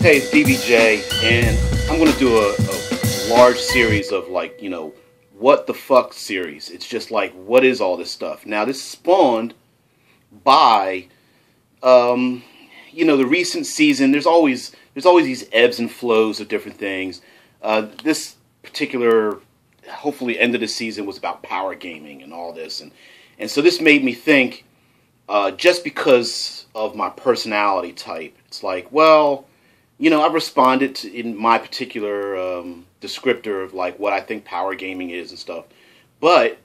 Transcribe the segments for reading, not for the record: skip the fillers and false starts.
Hey, it's DBJ, and I'm going to do a large series of, like, what the fuck series. It's just like, what is all this stuff? Now, this is spawned by, the recent season. There's always these ebbs and flows of different things. This particular, hopefully, end of the season was about power gaming and all this, and so this made me think, just because of my personality type, it's like, well, I've responded in my particular descriptor of like what I think power gaming is and stuff. But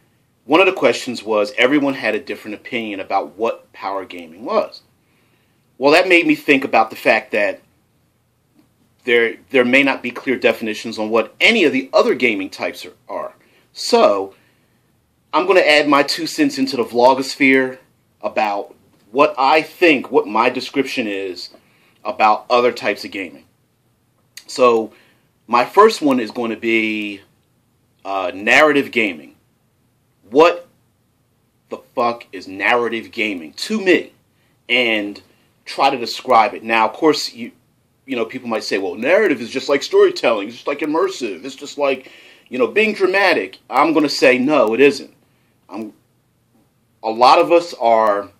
one of the questions was everyone had a different opinion about what power gaming was. Well, that made me think about the fact that there may not be clear definitions on what any of the other gaming types are. So I'm going to add my 2 cents into the vlogosphere about what I think, what my description is about other types of gaming. So my first one is going to be narrative gaming. What the fuck is narrative gaming to me? And try to describe it. Now, of course, people might say, well, narrative is just like storytelling. It's just like immersive. It's just like, being dramatic. I'm going to say, no, it isn't. A lot of us are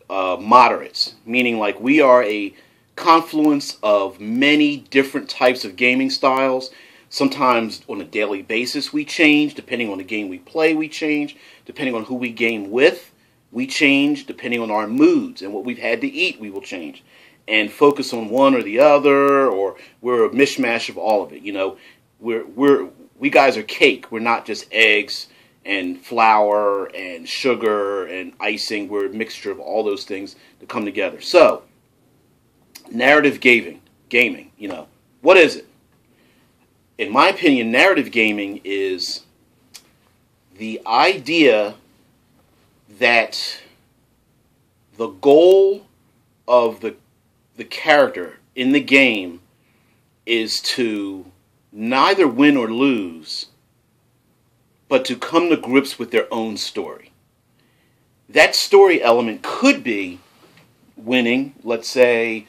moderates, meaning like we are a confluence of many different types of gaming styles. Sometimes on a daily basis we change. Depending on the game we play, we change. Depending on who we game with, we change. Depending on our moods and what we've had to eat, we will change. And focus on one or the other, or we're a mishmash of all of it. We guys are cake. We're not just eggs and flour and sugar and icing. We're a mixture of all those things that come together. So, narrative gaming, what is it? In my opinion, narrative gaming is the idea that the goal of the character in the game is to neither win or lose, but to come to grips with their own story. That story element could be winning. Let's say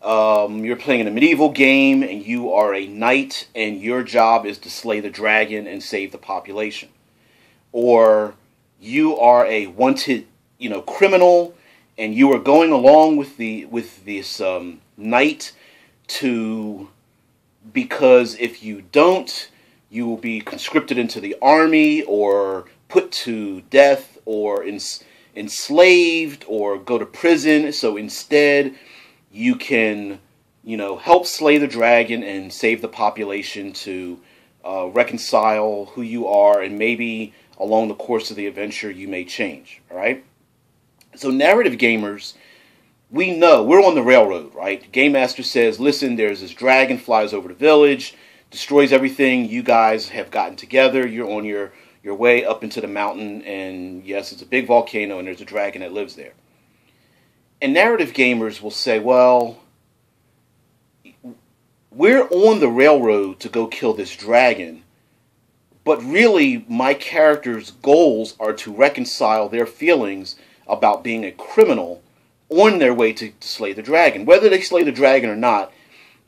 you're playing in a medieval game and you are a knight and your job is to slay the dragon and save the population. Or you are a wanted, criminal and you are going along with this knight because if you don't, you will be conscripted into the army or put to death or enslaved or go to prison. So instead, you can, help slay the dragon and save the population to reconcile who you are, and maybe along the course of the adventure you may change, all right? So narrative gamers, we know, we're on the railroad, right? Game Master says, listen, there's this dragon, flies over the village, destroys everything, you guys have gotten together, you're on your way up into the mountain, and yes, it's a big volcano, and there's a dragon that lives there. And narrative gamers will say, well, we're on the railroad to go kill this dragon, but really my character's goals are to reconcile their feelings about being a criminal on their way to slay the dragon. Whether they slay the dragon or not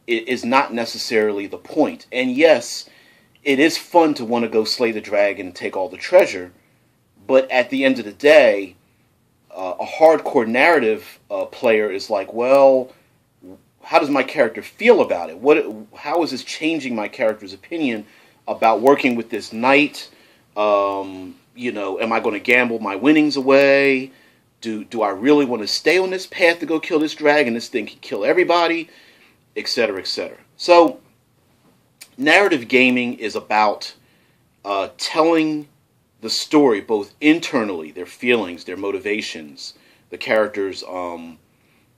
is not necessarily the point. And yes, it is fun to want to go slay the dragon and take all the treasure, but at the end of the day, a hardcore narrative player is like, well, how does my character feel about it? How is this changing my character's opinion about working with this knight? Am I going to gamble my winnings away? Do I really want to stay on this path to go kill this dragon? This thing can kill everybody, etc., etc. So, narrative gaming is about telling the story, both internally, their feelings, their motivations, the characters'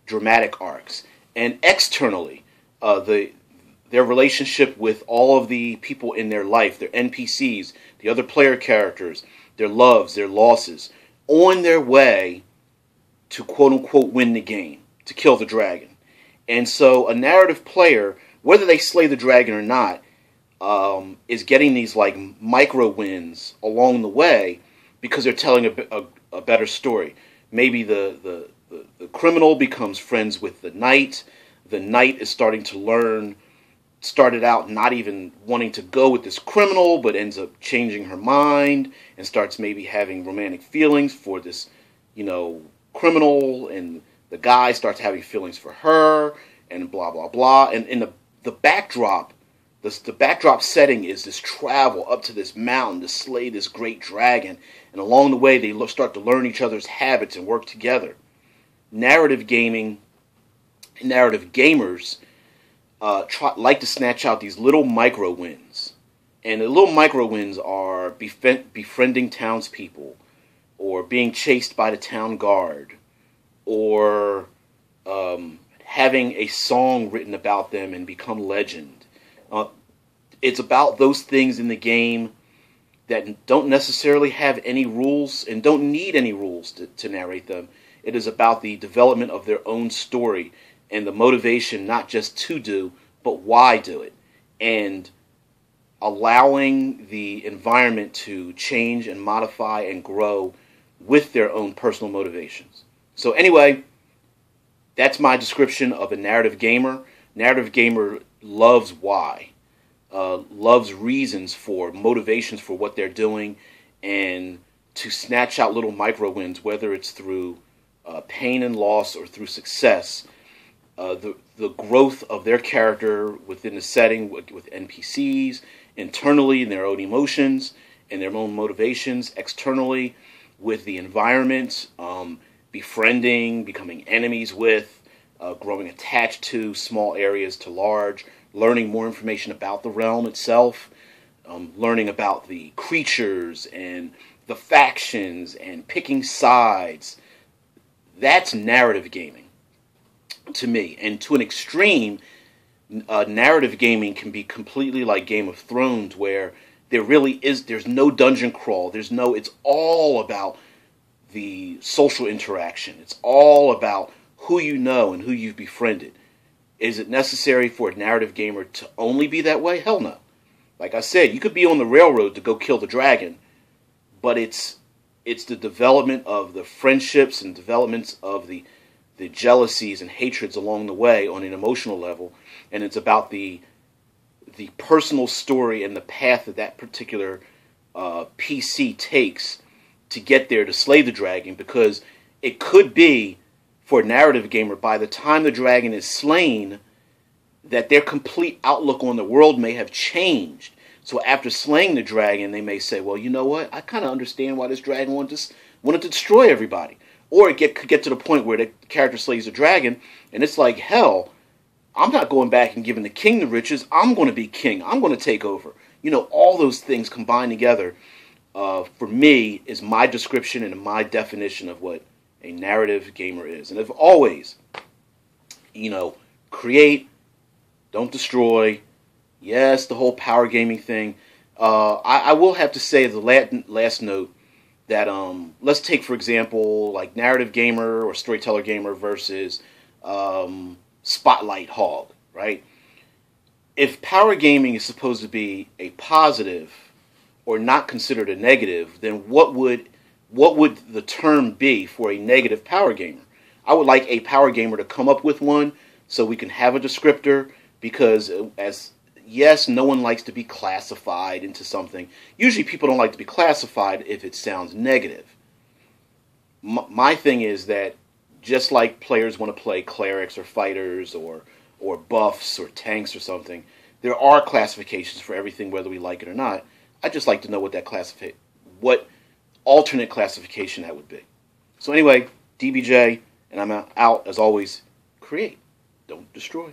dramatic arcs, and externally, their relationship with all of the people in their life, their NPCs, the other player characters, their loves, their losses, on their way to quote-unquote win the game, to kill the dragon. And so a narrative player, whether they slay the dragon or not, is getting these like micro wins along the way because they're telling a better story. Maybe the criminal becomes friends with the knight. the knight is starting to learn, started out not even wanting to go with this criminal, but ends up changing her mind and starts maybe having romantic feelings for this, criminal, and the guy starts having feelings for her, and blah, blah, blah. And in the backdrop, the backdrop setting is this travel up to this mountain to slay this great dragon. And along the way, they start to learn each other's habits and work together. Narrative gamers like to snatch out these little micro wins. And the little micro wins are befriending townspeople, or being chased by the town guard, or having a song written about them and become legend. It's about those things in the game that don't necessarily have any rules and don't need any rules to narrate them. It is about the development of their own story and the motivation not just to do, but why do it. And allowing the environment to change and modify and grow with their own personal motivations. So anyway, that's my description of a narrative gamer. Narrative gamer loves why. Loves reasons for, motivations for what they're doing, and to snatch out little micro wins, whether it's through pain and loss or through success. The growth of their character within the setting with NPCs, internally in their own emotions and their own motivations, externally with the environment, befriending, becoming enemies with, growing attached to small areas to large, learning more information about the realm itself, learning about the creatures and the factions and picking sides. That's narrative gaming to me. And to an extreme, narrative gaming can be completely like Game of Thrones, where there's no dungeon crawl. It's all about the social interaction. It's all about who you know and who you've befriended. Is it necessary for a narrative gamer to only be that way? Hell no. Like I said, you could be on the railroad to go kill the dragon, but it's the development of the friendships and developments of the jealousies and hatreds along the way on an emotional level, and it's about the personal story and the path that particular PC takes to get there to slay the dragon, because it could be, for a narrative gamer, by the time the dragon is slain, that their complete outlook on the world may have changed. So after slaying the dragon, they may say, well, you know what? I kind of understand why this dragon wanted to destroy everybody. Or it could get to the point where the character slays the dragon, and it's like, hell, I'm not going back and giving the king the riches. I'm going to be king. I'm going to take over. All those things combined together, for me, is my description and my definition of what a narrative gamer is. And if always, create, don't destroy. Yes, the whole power gaming thing. I will have to say the last note that let's take, for example, like narrative gamer or storyteller gamer versus spotlight hog, right? If power gaming is supposed to be a positive or not considered a negative, then what would the term be for a negative power gamer? I would like a power gamer to come up with one so we can have a descriptor, because yes, no one likes to be classified into something. Usually people don't like to be classified if it sounds negative. My thing is that just like players want to play clerics or fighters or buffs or tanks or something, there are classifications for everything, whether we like it or not. I'd just like to know what alternate classification that would be. So anyway, DBJ, and I'm out as always. Create, don't destroy.